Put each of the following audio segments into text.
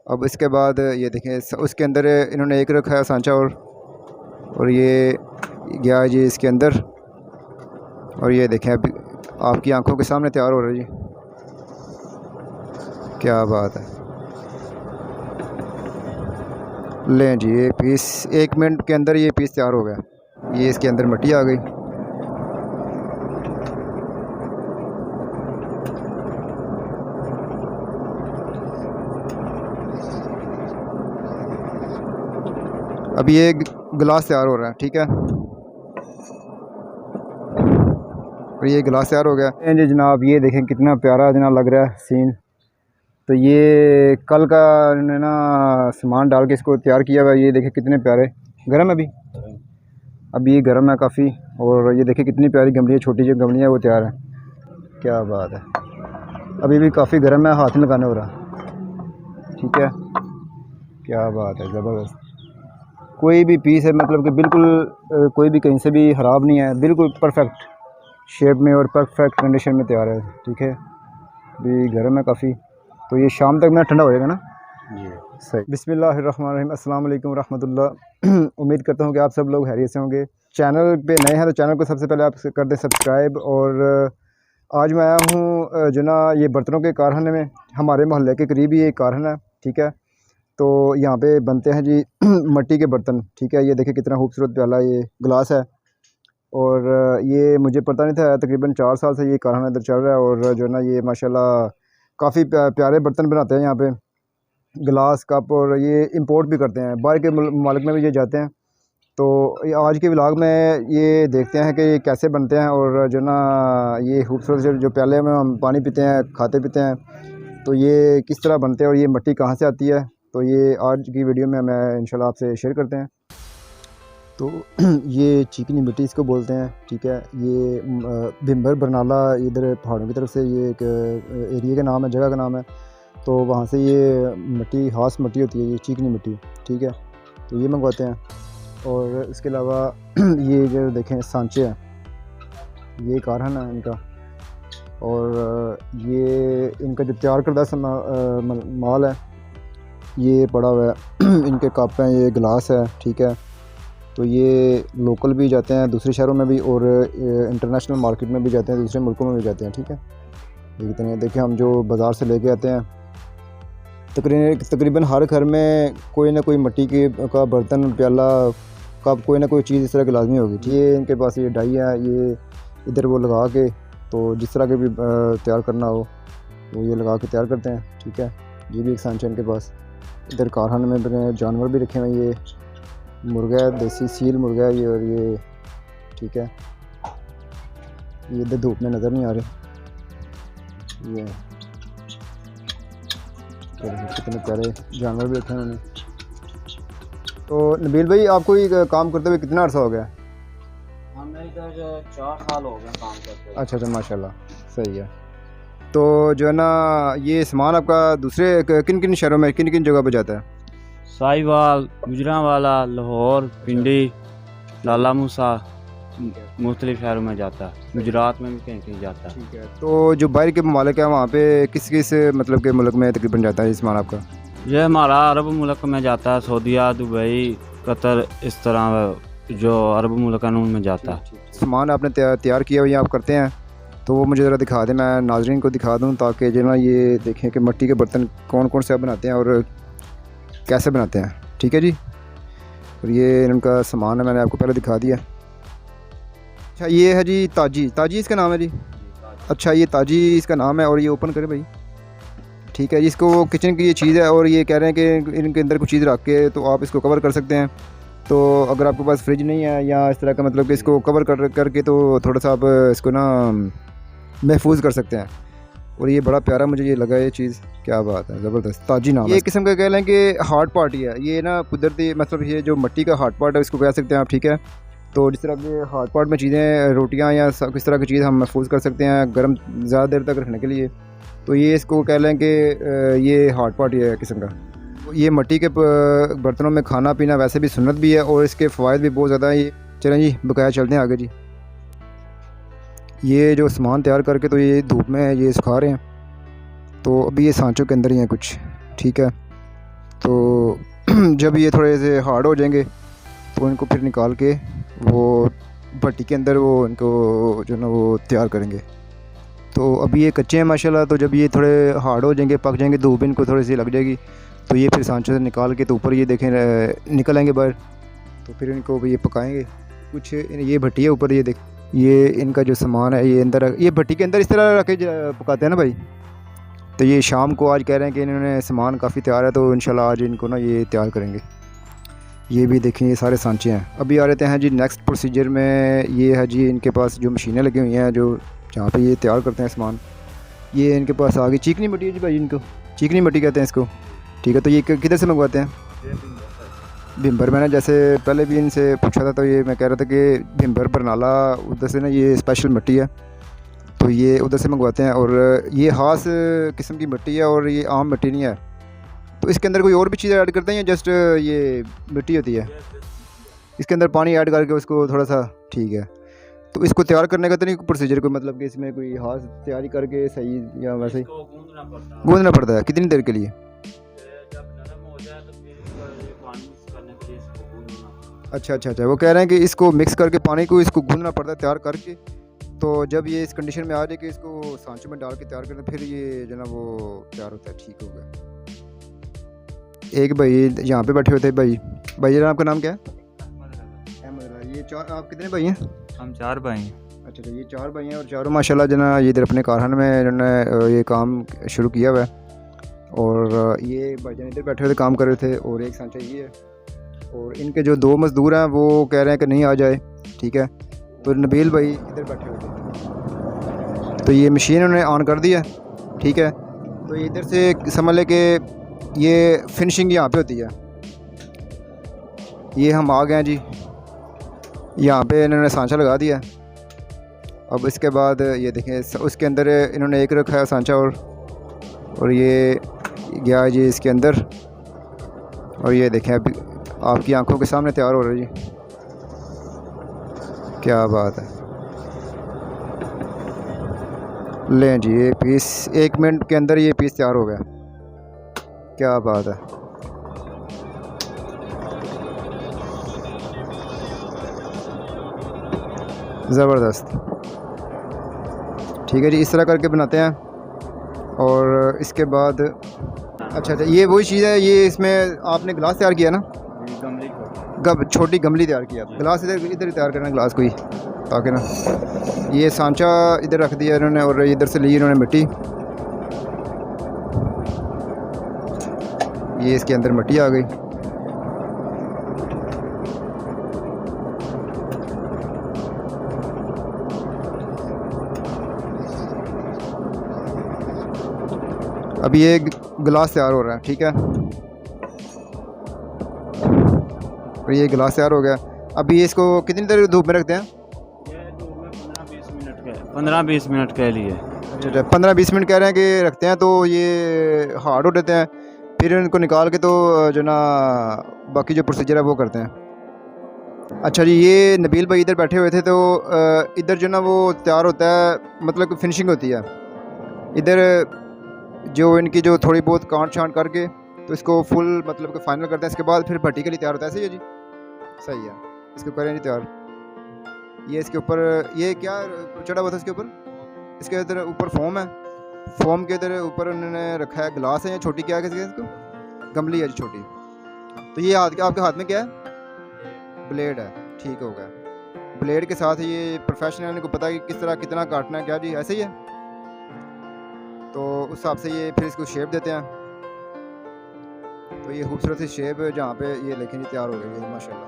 अब इसके बाद ये देखें उसके अंदर इन्होंने एक रखा है सांचा और ये गया जी इसके अंदर। और ये देखें अभी आपकी आंखों के सामने तैयार हो रहा है जी। क्या बात है। लें जी ये पीस 1 मिनट के अंदर ये पीस तैयार हो गया। ये इसके अंदर मिट्टी आ गई। अभी ये गिलास तैयार हो रहा है, ठीक है। और ये गिलास तैयार हो गया जी जनाब। ये देखें कितना प्यारा जनाब लग रहा है सीन। तो ये कल का इन्होंने ना सामान डाल के इसको तैयार किया हुआ है। ये देखें कितने प्यारे। गर्म है अभी ये गर्म है काफ़ी। और ये देखें कितनी प्यारी गमली है, छोटी जो गमली है वो तैयार है। क्या बात है। अभी भी काफ़ी गर्म है, हाथ नहीं लगाने हो रहा, ठीक है। क्या बात है, ज़बरदस्त। कोई भी पीस है मतलब कि बिल्कुल कोई भी कहीं से भी ख़राब नहीं है, बिल्कुल परफेक्ट शेप में और परफेक्ट कंडीशन में तैयार है, ठीक है। भी गर्म है काफ़ी। तो ये शाम तक मेरा ठंडा हो जाएगा ना जी। सही। बिस्मिल्लाहिर्रहमानिर्रहीम, अस्सलाम वालेकुम रहमतुल्लाह। उम्मीद करता हूँ कि आप सब लोग खैरियत से होंगे। चैनल पे नए हैं तो चैनल को सबसे पहले आप कर दें सब्सक्राइब। और आज मैं आया हूँ जो ना ये बर्तनों के कारखाने में। हमारे मोहल्ले के करीब ही एक कारखाना है, ठीक है। तो यहाँ पे बनते हैं जी मिट्टी के बर्तन, ठीक है। ये देखिए कितना खूबसूरत प्याला ये गिलास है। और ये मुझे पता नहीं था, तकरीबन 4 साल से ये कारखाना इधर चल रहा है। और जो है ना ये माशाल्लाह काफ़ी प्यारे बर्तन बनाते हैं यहाँ पे, गिलास कप। और ये इंपोर्ट भी करते हैं, बाहर के मुल्क में भी ये जाते हैं। तो आज के व्लॉग में ये देखते हैं कि ये कैसे बनते हैं। और जो ना ये खूबसूरत जो प्याले में हम पानी पीते हैं, खाते पीते हैं, तो ये किस तरह बनते हैं और ये मिट्टी कहाँ से आती है, तो ये आज की वीडियो में मैं इंशाल्लाह आपसे शेयर करते हैं। तो ये चिकनी मिट्टी इसको बोलते हैं, ठीक है। ये भिम्बर बरनाला इधर पहाड़ों की तरफ से ये एक एरिया का नाम है, जगह का नाम है। तो वहाँ से ये मिट्टी खास मिट्टी होती है, ये चिकनी मिट्टी, ठीक है। तो ये मंगवाते हैं। और इसके अलावा ये जो देखें सांचे हैं, ये कारखाना है इनका। और ये इनका जो तैयार करदा माल है ये पड़ा हुआ है। इनके कप हैं, ये गिलास है, ठीक है। तो ये लोकल भी जाते हैं दूसरे शहरों में भी, और इंटरनेशनल मार्केट में भी जाते हैं, दूसरे मुल्कों में भी जाते हैं, ठीक है। ये कितने देखिए हम जो बाज़ार से लेके आते हैं, तकरीबन हर घर में कोई ना कोई मिट्टी का बर्तन, प्याला, कप, कोई ना कोई चीज़ इस तरह की लाजमी होगी, ठीक है। इनके पास ये डाई है, ये इधर वो लगा के, तो जिस तरह के भी तैयार करना हो वो ये लगा के तैयार करते हैं, ठीक है। ये भी एक सांचा इनके पास। इधर कारखाने में जानवर भी रखे हुए हैं, ये मुर्गा है, देसी सील मुर्गा है ये। और ये ठीक है, ये इधर धूप में नज़र नहीं आ रहे। ये कितने प्यारे जानवर भी रखे हैं उन्होंने। तो नबील भाई आपको ये काम करते हुए कितना अर्सा हो गया? हमें इधर 4 साल हो गए काम करते हुए। अच्छा, माशाल्लाह, सही है। तो जो है ना ये सामान आपका दूसरे किन किन शहरों में, किन किन जगह पर जाता है? साहिवाल, गुजरांवाला, लाहौर, पिंडी, लाला मूसा, मुख्तलिफ शहरों में जाता है। गुजरात में भी कहीं कहीं जाता है, ठीक है। तो जो बाहर के ममालिक हैं वहाँ पे किस किस मतलब के मुल्क में तकरीबन जाता है ये सामान आपका? ये हमारा अरब मुल्क में जाता है, सऊदीया, दुबई, कतर, इस तरह जो अरब मुल्क हैं उनमें जाता है। सामान आपने तैयार किया हुआ आप करते हैं, तो वो मुझे ज़रा दिखा दें, मैं नाजरीन को दिखा दूँ, ताकि जो ना ये देखें कि मिट्टी के बर्तन कौन कौन से आप बनाते हैं और कैसे बनाते हैं, ठीक है जी। और ये इनका सामान है, मैंने आपको पहले दिखा दिया। अच्छा, ये है जी ताजी इसका नाम है जी। अच्छा, ये ताजी इसका नाम है। और ये ओपन करें भाई, ठीक है जी। इसको किचन की ये चीज़ है, और ये कह रहे हैं कि इनके अंदर कुछ चीज़ रख के तो आप इसको कवर कर सकते हैं। तो अगर आपके पास फ्रिज नहीं है या इस तरह का, मतलब कि इसको कवर करके तो थोड़ा सा आप इसको ना महफूज कर सकते हैं। और ये बड़ा प्यारा मुझे ये लगा ये चीज़, क्या बात है, ज़बरदस्त। ताजी नाम ये किस्म का कह लें कि हार्ड पार्ट ही है ये ना, कुदरती मतलब ये जो मिट्टी का हार्ड पार्ट है इसको कह सकते हैं आप, ठीक है। तो जिस तरह के हार्ड पार्ट में चीज़ें, रोटियां या किस तरह की चीज़ हम महफूज कर सकते हैं गर्म ज़्यादा देर तक रखने के लिए, तो ये इसको कह लें कि ये हार्ड पार्ट ही है किस्म का। ये मिट्टी के बर्तनों में खाना पीना वैसे भी सुन्नत भी है और इसके फ़ायदे भी बहुत ज़्यादा है। ये चलें जी बकाया चलते हैं आगे जी। ये जो सामान तैयार करके तो ये धूप में ये सुखा रहे हैं। तो अभी ये सांचों के अंदर ही हैं कुछ, ठीक है। तो जब ये थोड़े से हार्ड हो जाएंगे तो इनको फिर निकाल के वो भट्टी के अंदर वो इनको जो ना वो तैयार करेंगे। तो अभी ये कच्चे हैं माशाल्लाह, तो जब ये थोड़े हार्ड हो जाएंगे, पक जाएंगे, धूप इनको थोड़ी सी लग जाएगी, तो ये फिर सांचों से निकाल के तो ऊपर ये देखें निकल आएंगे बाहर। तो फिर इनको ये पकाएंगे। कुछ ये भट्टी है ऊपर, ये देख, ये इनका जो सामान है ये अंदर, ये भट्टी के अंदर इस तरह रख के पकाते हैं ना भाई। तो ये शाम को आज कह रहे हैं कि इन्होंने सामान काफ़ी तैयार है, तो इंशाल्लाह आज इनको ना ये तैयार करेंगे। ये भी देखें, ये सारे सांचे हैं। अभी आ रहते हैं जी नेक्स्ट प्रोसीजर में। ये है जी इनके पास जो मशीनें लगी हुई हैं, जो जहाँ पे ये तैयार करते हैं सामान। ये इनके पास आ गई चिकनी मिट्टी है जी भाई, इनको चिकनी मिट्टी कहते हैं इसको, ठीक है। तो ये किधर से मंगवाते हैं? भिम्बर। मैंने जैसे पहले भी इनसे पूछा था, तो ये मैं कह रहा था कि भिम्बर बरनाला उधर से ना ये स्पेशल मिट्टी है, तो ये उधर से मंगवाते हैं। और ये ख़ास किस्म की मिट्टी है और ये आम मिट्टी नहीं है। तो इसके अंदर कोई और भी चीज़ ऐड करते हैं या जस्ट ये मिट्टी होती है? इसके अंदर पानी ऐड करके उसको थोड़ा सा, ठीक है। तो इसको तैयार करने का तो नहीं प्रोसीजर कोई, मतलब कि इसमें कोई खास तैयारी करके सही या वैसे ही गूंदना पड़ता है? कितनी देर के लिए? अच्छा, वो कह रहे हैं कि इसको मिक्स करके पानी को इसको गूंदना पड़ता है तैयार करके। तो जब ये इस कंडीशन में आ जाए कि इसको सांचों में डाल के तैयार करते, फिर ये जो ना वो तैयार होता है। ठीक हो गया। एक भाई यहाँ पे बैठे हुए थे, भाई जरा आपका नाम क्या है? अहमद। ये चार, आप कितने भाई हैं? हम 4 भाई हैं। अच्छा, ये 4 भाई हैं और चारों माशाल्लाह जना ये इधर अपने कारखाने में इन्होंने ये काम शुरू किया हुआ है। और ये भाईजान इधर बैठे हुए थे, काम कर रहे थे। और एक सांचा ये है, और इनके जो 2 मज़दूर हैं वो कह रहे हैं कि नहीं आ जाए, ठीक है। तो नबील भाई इधर बैठे हुए थे, तो ये मशीन उन्होंने ऑन कर दिया, ठीक है। तो ये इधर से समझ ले कि ये फिनिशिंग यहाँ पे होती है। ये हम आ गए हैं जी, यहाँ पे इन्होंने सांचा लगा दिया। अब इसके बाद ये देखें, उसके अंदर इन्होंने एक रखा है सांचा, और ये गया जी इसके अंदर। और ये देखें अभी आपकी आंखों के सामने तैयार हो रहा है जी, क्या बात है। लें जी, ये पीस 1 मिनट के अंदर ये पीस तैयार हो गया, क्या बात है। ज़बरदस्त, ठीक है जी। इस तरह करके बनाते हैं। और इसके बाद अच्छा, ये वही चीज़ है, ये इसमें आपने गिलास तैयार किया ना? छोटी गमली तैयार किया। गिलास इधर तैयार करना गिलास कोई, ताकि ना ये सांचा इधर रख दिया इन्होंने, और इधर से ली इन्होंने मिट्टी। ये इसके अंदर मिट्टी आ गई। अभी ये गिलास तैयार हो रहा है, ठीक है। और ये गिलास तैयार हो गया। अभी इसको कितनी देर धूप में रखते हैं? ये धूप में 15-20 मिनट के लिए। अच्छा, 15-20 मिनट कह रहे हैं कि रखते हैं, तो ये हार्ड हो देते हैं। फिर इनको निकाल के तो जो ना बाकी जो प्रोसीजर है वो करते हैं। अच्छा जी, ये नबील भाई इधर बैठे हुए थे, तो इधर जो ना वो तैयार होता है, मतलब कि फिनिशिंग होती है इधर, जो इनकी जो थोड़ी बहुत काट छांट करके तो इसको फुल मतलब कि फाइनल करते हैं। इसके बाद फिर भट्टी के लिए तैयार होता है। सही है जी, सही है। इसको करें जी तैयार। ये इसके ऊपर ये क्या चढ़ा हुआ था इसके ऊपर? इसके इधर ऊपर फोम है, फोम के इधर ऊपर उन्होंने रखा है गिलास है, या छोटी क्या है इसको? गमली है जी छोटी। तो ये आपके हाथ में क्या है? ब्लेड है, ठीक हो गया। ब्लेड के साथ ये प्रोफेशनल को पता है कि किस तरह कितना काटना है, क्या जी ऐसे ही है। तो उस हिसाब से ये फिर इसको शेप देते हैं। तो ये खूबसूरत सी शेप जहाँ पे ये देखें जी तैयार हो गई है माशाल्लाह।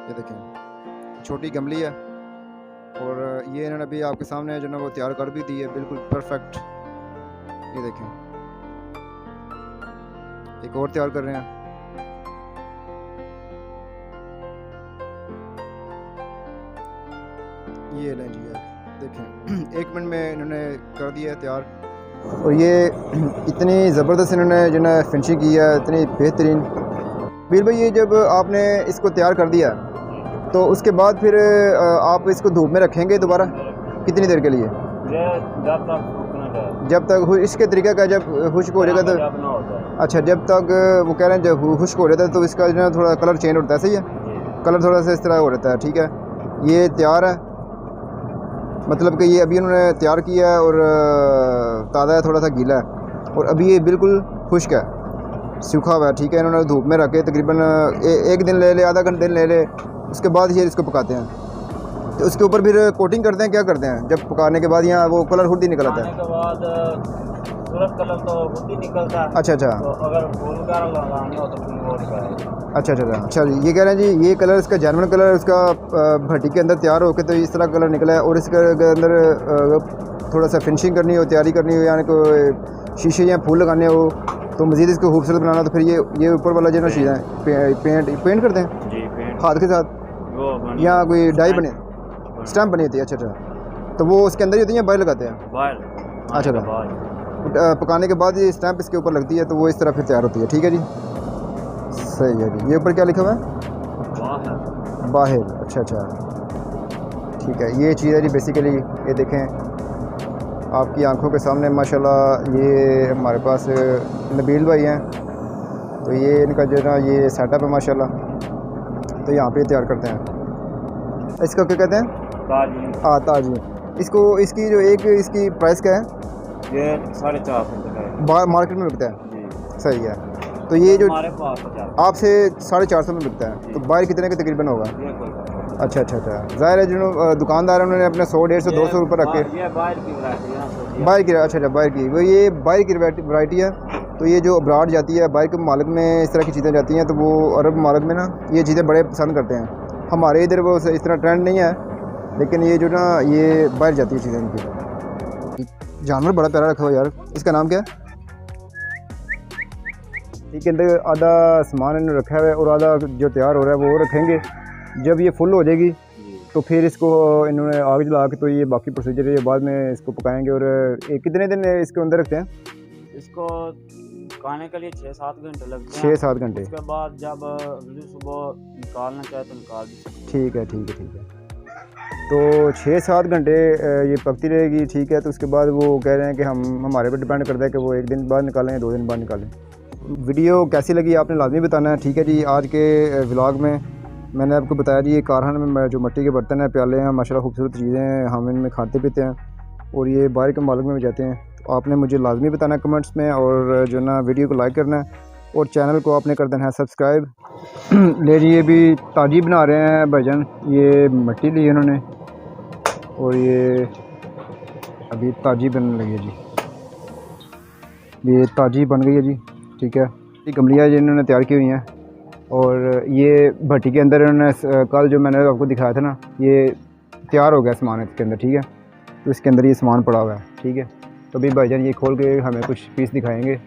ये देखें छोटी गमली है, और ये इन्होंने अभी आपके सामने जो ना वो तैयार कर भी दी है, बिल्कुल परफेक्ट। ये देखें, एक और तैयार कर रहे हैं। ये लें जी यार, देखें 1 मिनट में इन्होंने कर दिया है तैयार। और ये इतनी ज़बरदस्त इन्होंने जो ना फिनिशिंग की है, इतनी बेहतरीन। बीर भाई, ये जब आपने इसको तैयार कर दिया तो उसके बाद फिर आप इसको धूप में रखेंगे दोबारा कितनी देर के लिए? जब तक जब तक इसके तरीके का जब खुश्क हो जाएगा तो अच्छा, जब तक वो कह रहे हैं जब खुश्क हो जाता है तो इसका जो है थोड़ा कलर चेंज होता है, सही है, कलर थोड़ा सा इस तरह हो जाता है, ठीक है। ये तैयार है, मतलब कि ये अभी उन्होंने तैयार किया है और ताज़ा है, थोड़ा सा गीला है, और अभी ये बिल्कुल खुश्क है, सूखा हुआ है, ठीक है। इन्होंने धूप में रखे तकरीबन एक दिन ले ले, आधा घंटे ले ले, उसके बाद ये इसको पकाते हैं। तो उसके ऊपर फिर कोटिंग करते हैं, क्या करते हैं जब पकाने के बाद यहाँ वो कलर खुद ही निकल आता है? के बाद सूरज कलर तो खुद ही निकलता है। अच्छा अच्छा, तो अगर फूल का लगाना हो तो फिर और का। अच्छा अच्छा अच्छा, ये कह रहे हैं जी ये कलर इसका जेन्युइन कलर उसका भट्टी के अंदर तैयार होकर तो इस तरह कलर निकला है, और इसके अंदर थोड़ा सा फिनिशिंग करनी हो, तैयारी करनी हो, यानी कोई शीशे या फूल लगाने हो तो मज़ीद इसको खूबसूरत बनाना, तो फिर ये ऊपर वाला जो ना चीज़ है पेंट करते हैं जी, पेंट हाथ के साथ, या कोई डाई बने स्टैम्प बनी होती है? अच्छा अच्छा, तो वो उसके अंदर ही होती है या बाहर लगाते हैं? बाहर। अच्छा, पकाने के बाद ये स्टैम्प इसके ऊपर लगती है तो वो इस तरह फिर तैयार होती है, ठीक है जी, सही है जी। ये ऊपर क्या लिखा हुआ है? बाहर। अच्छा अच्छा, ठीक है, ये चीज़ है जी बेसिकली। ये देखें आपकी आंखों के सामने माशाल्लाह, ये हमारे पास नबील भाई हैं, तो ये इनका जो ना ये सेटअप है माशाल्लाह, तो यहाँ पे तैयार करते हैं। इसका क्या कहते हैं? ताजी। हाँ, ताजी। इसको इसकी जो इसकी प्राइस क्या है? ये 450 का है, बाहर मार्केट में बिकता है जी। सही है, तो ये जो हमारे पास आपसे 450 में बिकता है, तो बाहर कितने का तकरीबन होगा? अच्छा अच्छा अच्छा, ज़ाहिर है जो दुकानदार है उन्होंने अपने 100, 150, 200 रुपये रख के ये बाहर की वैरायटी है, बाहर की। अच्छा अच्छा, बाहर की, वो ये बाहर की वैरायटी है। तो ये जो अब्राड जाती है बाहर के मालिक में, इस तरह की चीज़ें जाती हैं, तो वो अरब मालिक में ना ये चीज़ें बड़े पसंद करते हैं। हमारे इधर वो इस तरह ट्रेंड नहीं है, लेकिन ये जो ना ये बाहर जाती है चीज़ें इनकी। जानवर बड़ा प्यारा रखा हुआ यार, इसका नाम क्या है? ठीक है, अंदर आधा सामान इन्होंने रखा है और आधा जो तैयार हो रहा है वो रखेंगे। जब ये फुल हो जाएगी तो फिर इसको इन्होंने आग जला के, तो ये बाकी प्रोसीजर है, बाद में इसको पकाएंगे। और कितने दिन इसके अंदर रखते हैं? इसको पकाने के लिए 6-7 घंटे लगते हैं। 6-7 घंटे। उसके बाद जब सुबह निकालना चाहे तो निकाल भी सकते हैं। ठीक है ठीक है ठीक है, तो 6-7 घंटे ये पकती रहेगी, ठीक है। तो उसके बाद वो कह रहे हैं कि हमारे पर डिपेंड करता है कि वो 1 दिन बाद निकालें या 2 दिन बाद निकालें। वीडियो कैसी लगी आपने लाजमी बताना है, ठीक है जी। आज के व्लॉग में मैंने आपको बताया जी, ये कारखाने में जो मिट्टी के बर्तन हैं, प्याले हैं, माशाल्लाह खूबसूरत चीज़ें हैं, हम इनमें खाते पीते हैं और ये बाहर के मालिक में भी जाते हैं। तो आपने मुझे लाजमी बताना है कमेंट्स में, और जो ना वीडियो को लाइक करना है और चैनल को आपने कर देना है सब्सक्राइब। ले जी, ये भी ताजी बना रहे हैं भाईजान, ये मिट्टी ली उन्होंने और ये अभी ताजी बनने लगी है जी, ये ताजी बन गई है जी, ठीक है। ये गमलियाँ जिन्होंने तैयार की हुई हैं, और ये भट्टी के अंदर इन्होंने कल जो मैंने आपको दिखाया था ना, ये तैयार हो गया सामान इसके अंदर, ठीक है। तो इसके अंदर ये सामान पड़ा हुआ है, ठीक है। तो अभी भाईजान ये खोल के हमें कुछ पीस दिखाएंगे।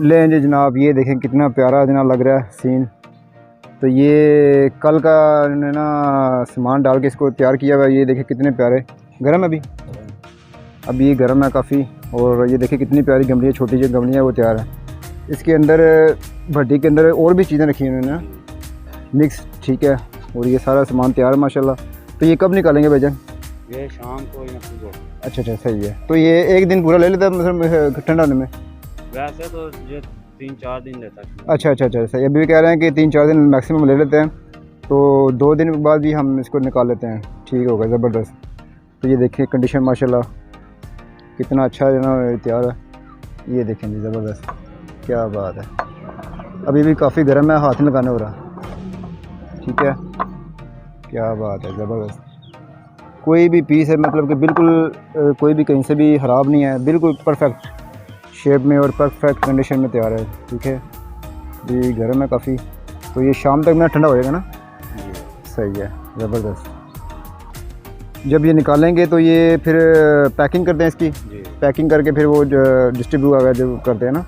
लें जी जनाब, ये देखें कितना प्यारा जनाब लग रहा है सीन। तो ये कल का इन्होंने ना सामान डाल के इसको तैयार किया हुआ है। ये देखें कितने प्यारे, गर्म है अभी ये गर्म है काफ़ी। और ये देखें कितनी प्यारी गमलियाँ, छोटी जो गमलियाँ वो तैयार है। इसके अंदर भट्टी के अंदर और भी चीज़ें रखी हैं उन्होंने मिक्स, ठीक है। और ये सारा सामान तैयार है माशाल्लाह। तो ये कब निकालेंगे भाईजान? ये शाम को या सुबह। अच्छा अच्छा, सही है। तो ये एक दिन पूरा ले लेता है मतलब ठंडा होने में? वैसे तो ये 3-4 दिन लेता है। अच्छा अच्छा अच्छा, सही। अभी भी कह रहे हैं कि 3-4 दिन मैक्सिमम ले लेते हैं, तो 2 दिन के बाद भी हम इसको निकाल लेते हैं, ठीक होगा, ज़बरदस्त। तो ये देखिए कंडीशन माशाल्लाह कितना अच्छा है ना तैयार है, ये देखें जी, ज़बरदस्त, क्या बात है। अभी भी काफ़ी गर्म है, हाथ नहीं लगाने हो रहा, ठीक है, क्या बात है, ज़बरदस्त। कोई भी पीस है मतलब कि बिल्कुल कोई भी कहीं से भी ख़राब नहीं है, बिल्कुल परफेक्ट शेप में और परफेक्ट कंडीशन में तैयार है, ठीक है। ये गर्म है काफ़ी, तो ये शाम तक में ठंडा हो जाएगा ना? सही है, ज़बरदस्त। जब ये निकालेंगे तो ये फिर पैकिंग करते हैं इसकी, पैकिंग करके फिर वो डिस्ट्रीब्यूट वगैरह जो करते हैं ना,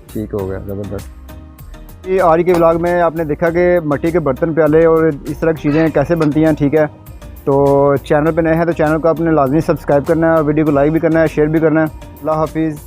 ठीक हो गया, ज़बरदस्त। ये आज के व्लॉग में आपने देखा कि मिट्टी के बर्तन, प्याले और इस तरह की चीज़ें कैसे बनती हैं, ठीक है। तो चैनल पे नए हैं तो चैनल को आपने लाजमी सब्सक्राइब करना है, वीडियो को लाइक भी करना है, शेयर भी करना है। अल्लाह हाफिज़।